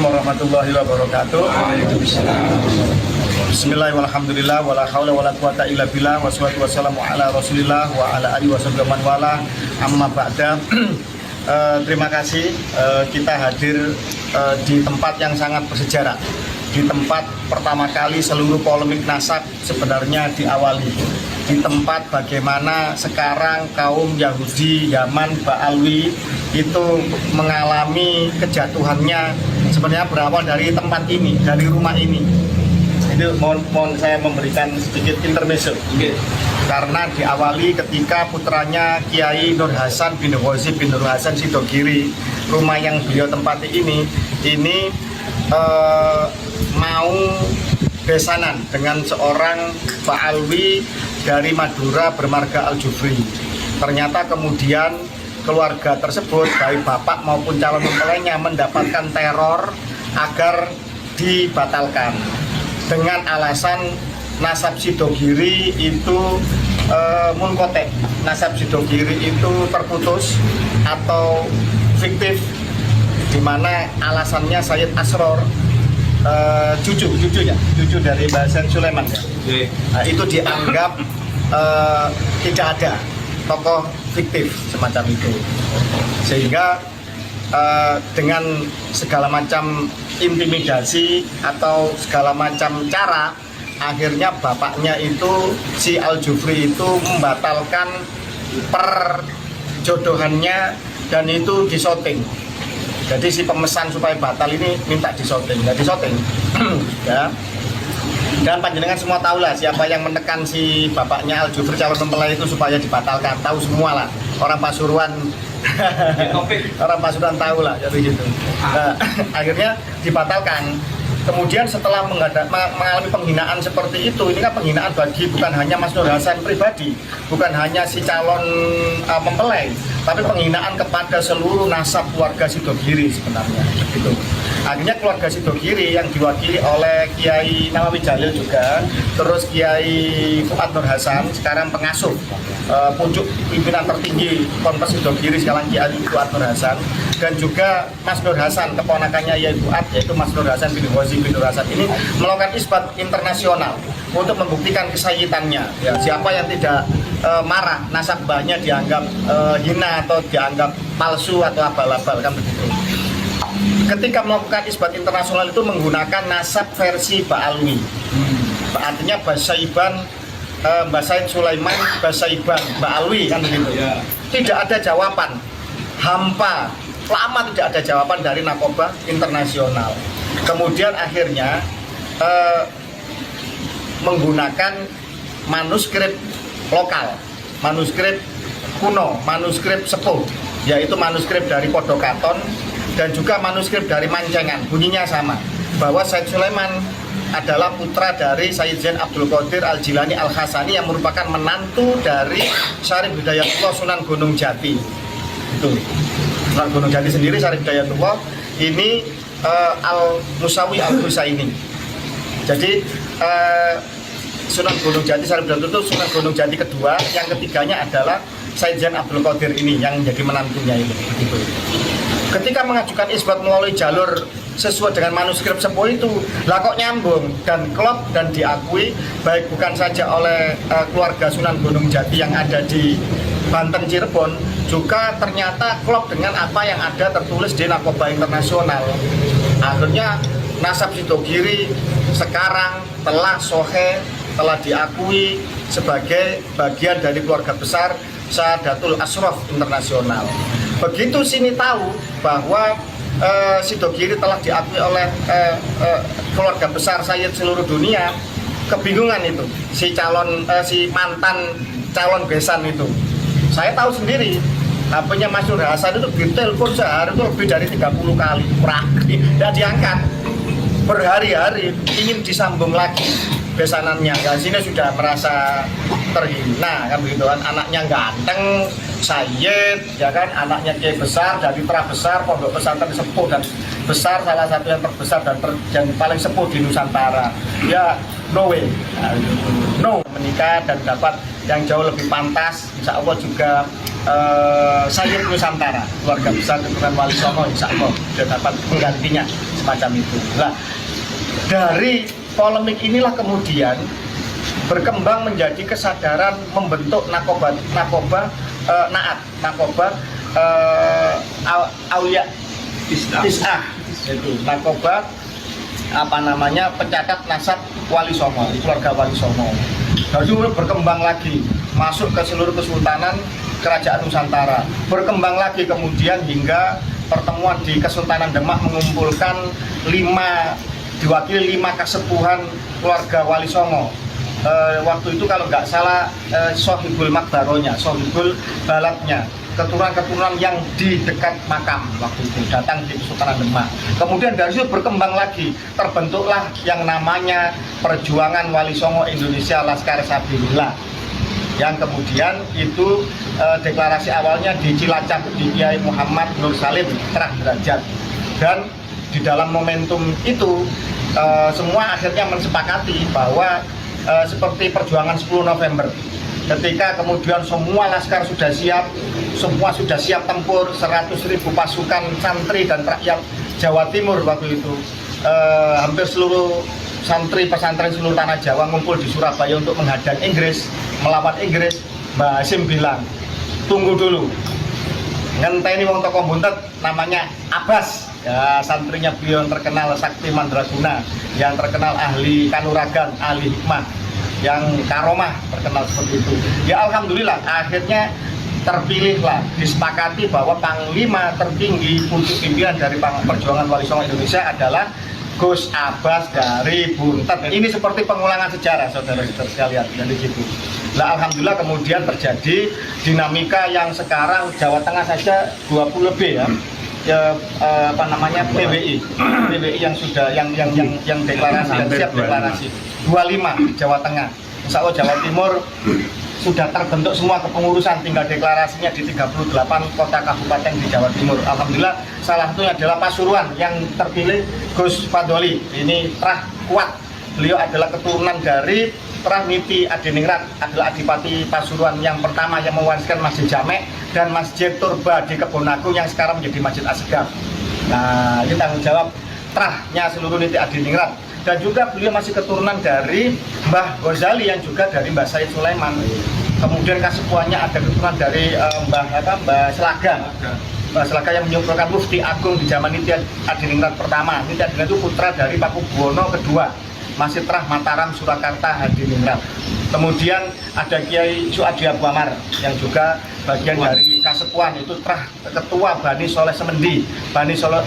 Warahmatullahi wabarakatuh. Bismillahirrahmanirrahim. Alhamdulillah wala haula wala quwata illa billah wassalatu wassalamu ala Rasulillah wa ala alihi washabihi man wala. Amma ba'da. Terima kasih kita hadir di tempat yang sangat bersejarah. Di tempat pertama kali seluruh polemik nasab sebenarnya diawali. Di tempat bagaimana sekarang kaum Yahudi Yaman Ba'alwi itu mengalami kejatuhannya sebenarnya berawal dari tempat ini, dari rumah ini. Itu mohon saya memberikan sedikit intermezzo. Karena diawali ketika putranya Kiai Nur Hasan bin Ghazib bin Nur Hasan Sidogiri, rumah yang beliau tempati ini mau besanan dengan seorang Ba'alwi dari Madura bermarga Al-Jufri. Ternyata kemudian keluarga tersebut, baik bapak maupun calon mempelainya, mendapatkan teror agar dibatalkan dengan alasan nasab Sidogiri itu munkotek, nasab Sidogiri itu terputus atau fiktif, di mana alasannya Sayyid Asror, cucu dari Mbah Sen Sulaiman ya. Nah, itu dianggap tidak ada tokoh fiktif semacam itu, sehingga dengan segala macam intimidasi atau segala macam cara, akhirnya bapaknya itu si Al-Jufri itu membatalkan perjodohannya dan itu disoting. Jadi si pemesan supaya batal ini minta disoting, nggak disoting. Ya. Dan panjenengan semua tahu lah siapa yang menekan si bapaknya Al-Jufri calon mempelai itu supaya dibatalkan. Tahu semua lah, orang Pasuruan. Orang Pasuruan tahu lah, jadi gitu. Nah, akhirnya dibatalkan. Kemudian setelah mengalami penghinaan seperti itu, ini kan penghinaan bagi bukan hanya Mas Nur Hasan pribadi, bukan hanya si calon mempelai, tapi penghinaan kepada seluruh nasab keluarga Sidogiri sebenarnya. Gitu. Akhirnya keluarga Sidogiri yang diwakili oleh Kiai Nawawi Jalil juga, terus Kiai Fuad Nur Hasan, sekarang pengasuh pucuk pimpinan tertinggi Ponpes Sidogiri sekarang Kiai Fuad Nur Hasan, dan juga Mas Nur Hasan, keponakannya Yai Fuad, yaitu Mas Nur Hasan bin Ghazib bin Nur Hasan ini melakukan isbat internasional untuk membuktikan kesayitannya. Ya, siapa yang tidak marah nasab mbahnya dianggap hina atau dianggap palsu atau abal-abal, kan begitu. Ketika melakukan isbat internasional itu menggunakan nasab versi Ba'alwi, artinya Basaiban, Mbah Said Sulaiman Basaiban Ba'alwi, kan begitu. Tidak ada jawaban, hampa, lama tidak ada jawaban dari Nakobah internasional. Kemudian akhirnya menggunakan manuskrip lokal, manuskrip kuno, manuskrip sepuh, yaitu manuskrip dari Podokaton dan juga manuskrip dari Mancengan. Bunyinya sama, bahwa Said Sulaiman adalah putra dari Sayyid Zain Abdul Qadir Al-Jilani Al-Hasani yang merupakan menantu dari Syarif Hidayatullah Sunan Gunung Jati. Itu Sunan Gunung Jati sendiri, Syarif Hidayatullah ini Al-Musawi Al-Husaini. Jadi Sunan Gunung Jati, Syarif Hidayatullah itu Sunan Gunung Jati kedua, yang ketiganya adalah Sayyid Zain Abdul Qadir ini yang menjadi menantunya itu. Begitu. Ketika mengajukan isbat melalui jalur sesuai dengan manuskrip sepuh itu, lah kok nyambung dan klop dan diakui baik bukan saja oleh keluarga Sunan Gunung Jati yang ada di Banten Cirebon, juga ternyata klop dengan apa yang ada tertulis di Nakobah Internasional. Akhirnya nasab Sidogiri sekarang telah sohe, telah diakui sebagai bagian dari keluarga besar Sadatul Ashraf Internasional. Begitu sini tahu bahwa Sidogiri telah diakui oleh keluarga besar Sayyid seluruh dunia, kebingungan itu si mantan calon besan itu. Saya tahu sendiri, HP-nya Mas Nur Hasan itu ditelepon sehari itu lebih dari 30 kali, tidak diangkat. Berhari-hari ingin disambung lagi besanannya, ya sini sudah merasa terhina, kan begitu kan. Anaknya ganteng, Sayyid, ya kan, anaknya kiai besar, dari Tra besar, pondok pesantren sepuh dan besar, salah satu yang terbesar dan paling sepuh di Nusantara. Ya no way, no, menikah dan dapat yang jauh lebih pantas, insya Allah juga Sayyid Nusantara, keluarga besar keturunan Wali Songo, insya Allah sudah dapat penggantinya. semacam itu. Nah, dari polemik inilah kemudian berkembang menjadi kesadaran membentuk nakoba Aulia Tis'ah, itu nakoba pencatat nasab Wali Songo, keluarga Wali Songo. Lalu berkembang lagi masuk ke seluruh kesultanan kerajaan Nusantara, berkembang lagi kemudian hingga pertemuan di Kesultanan Demak mengumpulkan diwakili 5 kasepuhan keluarga Wali Songo. Waktu itu kalau nggak salah Sohibul Makbaronya, Sohibul Balatnya, keturunan-keturunan yang di dekat makam waktu itu datang di Kesultanan Demak. Kemudian dari situ berkembang lagi, terbentuklah yang namanya Perjuangan Wali Songo Indonesia Laskar Sabilillah, yang kemudian itu deklarasi awalnya di Cilacap di Kiai Muhammad Nur Salim Terah Derajat, dan di dalam momentum itu semua akhirnya mensepakati bahwa seperti perjuangan 10 November, ketika kemudian semua laskar sudah siap, semua sudah siap tempur, 100.000 pasukan santri dan rakyat Jawa Timur waktu itu, hampir seluruh santri pesantren seluruh tanah Jawa ngumpul di Surabaya untuk menghadang Inggris, melawan Inggris. Mbah Hasim bilang, tunggu dulu, ngenteni wong toko buntet namanya Abbas, ya, santrinya beliau yang terkenal sakti mandraguna, yang terkenal ahli kanuragan, ahli hikmah, yang karomah, terkenal seperti itu. Ya alhamdulillah akhirnya terpilihlah, disepakati bahwa panglima tertinggi untuk pimpinan dari Perjuangan Wali Songo Indonesia adalah Gus Abbas dari Buntet. Ini seperti pengulangan sejarah, saudara-saudara sekalian, dari situ. Nah, alhamdulillah kemudian terjadi dinamika yang sekarang Jawa Tengah saja 20 lebih ya, PWI yang sudah yang deklarasi dan siap deklarasi. 25 Jawa Tengah. Insya Allah Jawa Timur sudah terbentuk semua kepengurusan, tinggal deklarasinya di 38 kota kabupaten di Jawa Timur. Alhamdulillah salah satunya adalah Pasuruan yang terpilih Gus Fadoli. Ini terah kuat. Beliau adalah keturunan dari Terah Niti Adiningrat, adalah Adipati Pasuruan yang pertama yang mewariskan Masjid Jamek dan Masjid Turba di Kebonagung yang sekarang menjadi Masjid Asgaf. Nah, ini tanggung jawab terahnya seluruh Niti Adiningrat. Dan juga beliau masih keturunan dari Mbah Ghazali yang juga dari Mbah Said Sulaiman. Kemudian kasepuannya ada keturunan dari Mbah Selaga. Mbah Selaga yang menyuruhkan Mufti Agung di zaman Niti Adiningrat pertama. Niti Adiningrat itu putra dari Pakubuwono kedua, masih Terah Mataram Surakarta Hadiningrat. Kemudian ada Kiai Suadi Abu Amar yang juga bagian dari kasepuan, itu Terah ketua Bani Soleh Semendi. Bani Soleh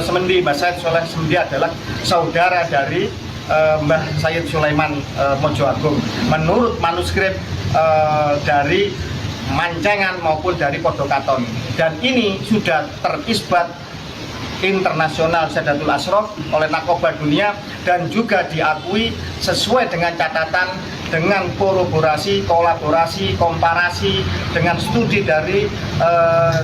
Semendi, Mbah Said Soleh Semendi adalah saudara dari Mbah Said Sulaiman Mojo Agung. Menurut manuskrip dari Mancengan maupun dari Podokaton, dan ini sudah terisbat internasional Sadatul Asrof oleh Nakoba Dunia dan juga diakui sesuai dengan catatan, dengan kolaborasi, komparasi dengan studi dari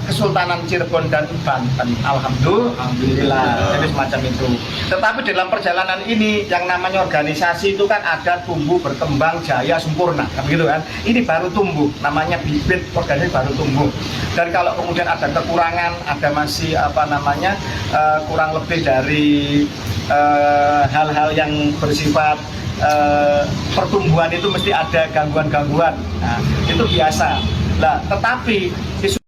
Kesultanan Cirebon dan Banten. Alhamdulillah, jadi semacam itu. Tetapi dalam perjalanan ini yang namanya organisasi itu kan ada tumbuh, berkembang, jaya, sempurna, kan begitu kan? Ini baru tumbuh, namanya bibit organisasi baru tumbuh. Dan kalau kemudian ada kekurangan, ada masih kurang lebih dari hal-hal yang bersifat pertumbuhan itu mesti ada gangguan-gangguan. Nah, itu biasa. Nah, tetapi